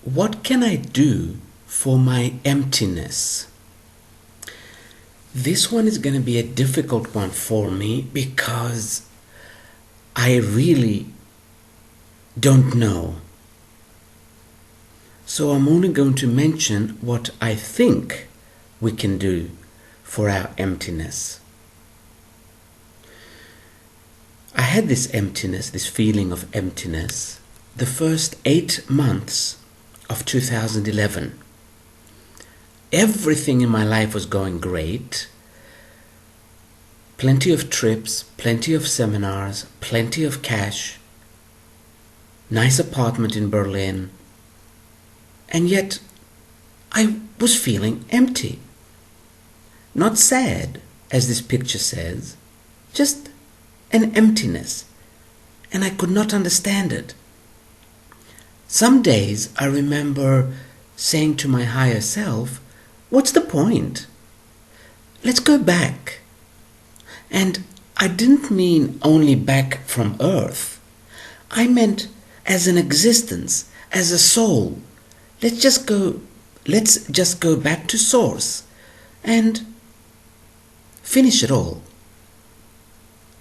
What can I do for my emptiness? This one is going to be a difficult one for me because I really don't know. So I'm only going to mention what I think we can do for our emptiness. I had this emptiness, this feeling of emptiness, the first 8 months of 2011. Everything in my life was going great. Plenty of trips, plenty of seminars, plenty of cash, nice apartment in Berlin. And yet I was feeling empty. Not sad, as this picture says, just an emptiness. And I could not understand it. Some days I remember saying to my higher self, what's the point? Let's go back. And I didn't mean only back from earth. I meant as an existence, as a soul. Let's just go back to source and finish it all.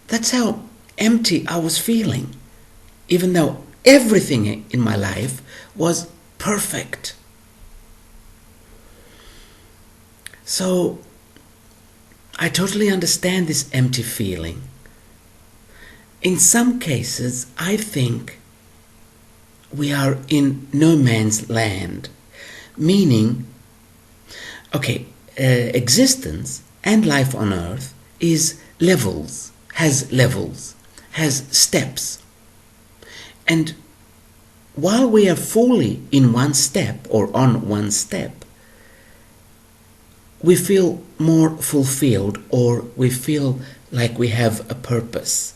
That's how empty I was feeling, even though everything in my life was perfect. So I totally understand this empty feeling. In some cases, I think we are in no man's land, meaning, existence and life on earth has levels, has steps. And while we are fully in one step or on one step, we feel more fulfilled, or we feel like we have a purpose.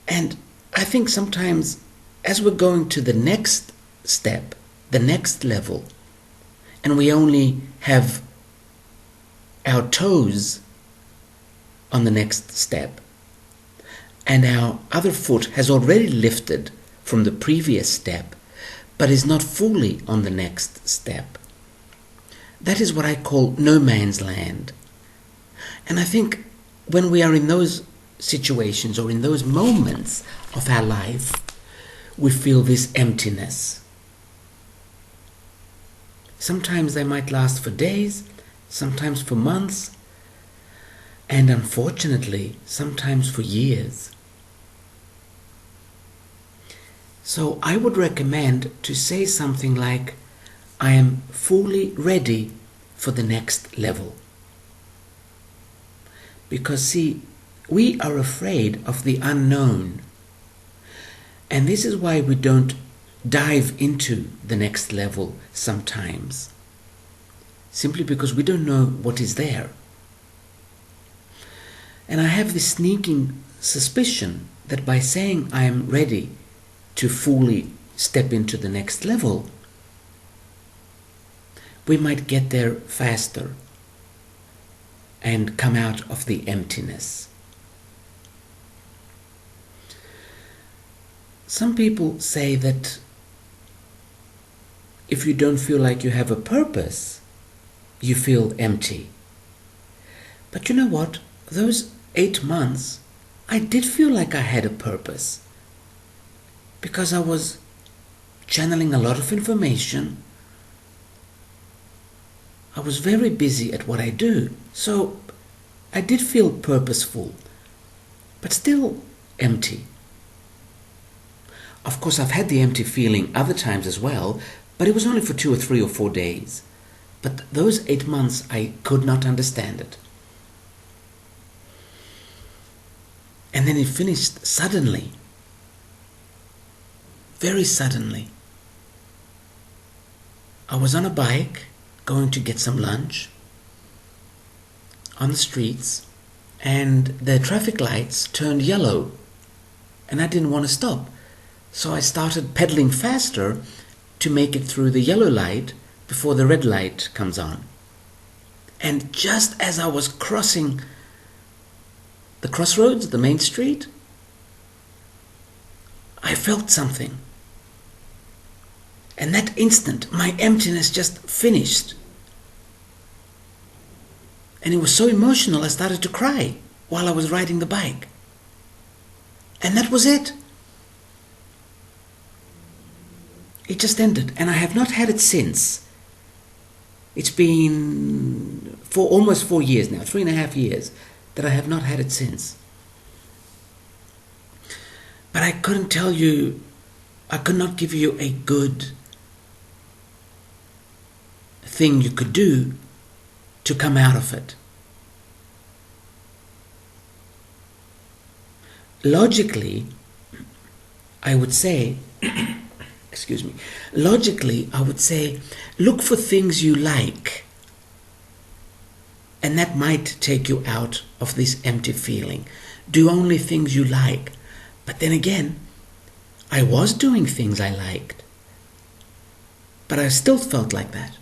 And I think sometimes as we're going to the next step, the next level, and we only have our toes on the next step, and our other foot has already lifted from the previous step, but is not fully on the next step. That is what I call no man's land. And I think when we are in those situations or in those moments of our life, we feel this emptiness. Sometimes they might last for days, sometimes for months, and unfortunately, sometimes for years. So I would recommend to say something like, I am fully ready for the next level. Because see, we are afraid of the unknown. And this is why we don't dive into the next level sometimes. Simply because we don't know what is there. And I have this sneaking suspicion that by saying I am ready to fully step into the next level, we might get there faster and come out of the emptiness. Some people say that if you don't feel like you have a purpose, you feel empty. But you know what? Those 8 months, I did feel like I had a purpose, because I was channeling a lot of information. I was very busy at what I do, so I did feel purposeful, but still empty. Of course, I've had the empty feeling other times as well, but it was only for 2 or 3 or 4 days. But those 8 months, I could not understand it. And then it finished suddenly, very suddenly. I was on a bike, going to get some lunch on the streets, and the traffic lights turned yellow, and I didn't want to stop. So I started pedaling faster to make it through the yellow light before the red light comes on. And just as I was crossing the crossroads, the main street, I felt something. And that instant, my emptiness just finished. And it was so emotional, I started to cry while I was riding the bike. And that was it. It just ended, and I have not had it since. It's been for almost 4 years now, 3.5 years, that I have not had it since. But I couldn't tell you, I could not give you a good thing you could do to come out of it. Logically, I would say, excuse me, logically, I would say, look for things you like. And that might take you out of this empty feeling. Do only things you like. But then again, I was doing things I liked. But I still felt like that.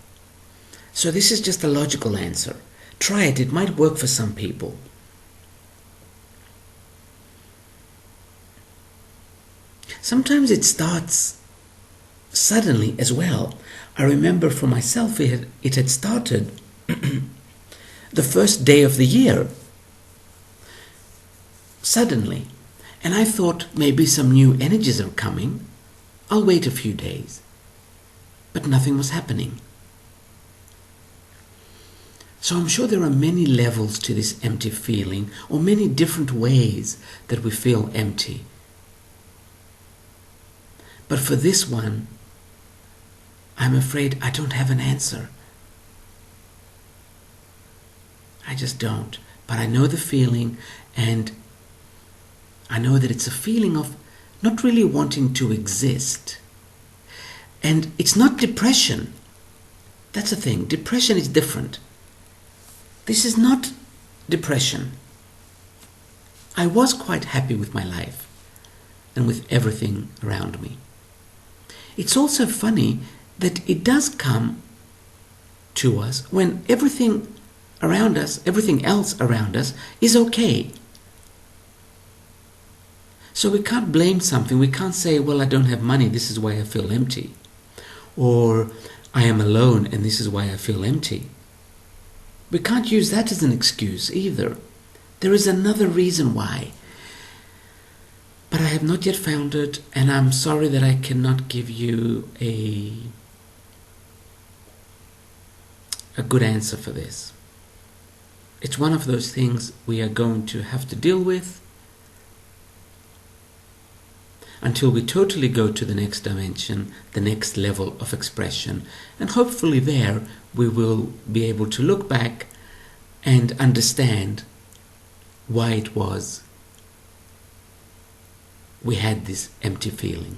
So this is just a logical answer. Try it. It might work for some people. Sometimes it starts suddenly as well. I remember for myself it had started the first day of the year. Suddenly. And I thought maybe some new energies are coming. I'll wait a few days. But nothing was happening. So I'm sure there are many levels to this empty feeling, or many different ways that we feel empty. But for this one, I'm afraid I don't have an answer. I just don't. But I know the feeling, and I know that it's a feeling of not really wanting to exist. And it's not depression. That's the thing. Depression is different. This is not depression. I was quite happy with my life and with everything around me. It's also funny that it does come to us when everything around us, everything else around us is okay. So we can't blame something. We can't say, well, I don't have money, this is why I feel empty. Or I am alone and this is why I feel empty. We can't use that as an excuse either. There is another reason why. But I have not yet found it, and I'm sorry that I cannot give you a good answer for this. It's one of those things we are going to have to deal with until we totally go to the next dimension, the next level of expression. And hopefully there we will be able to look back and understand why it was we had this empty feeling.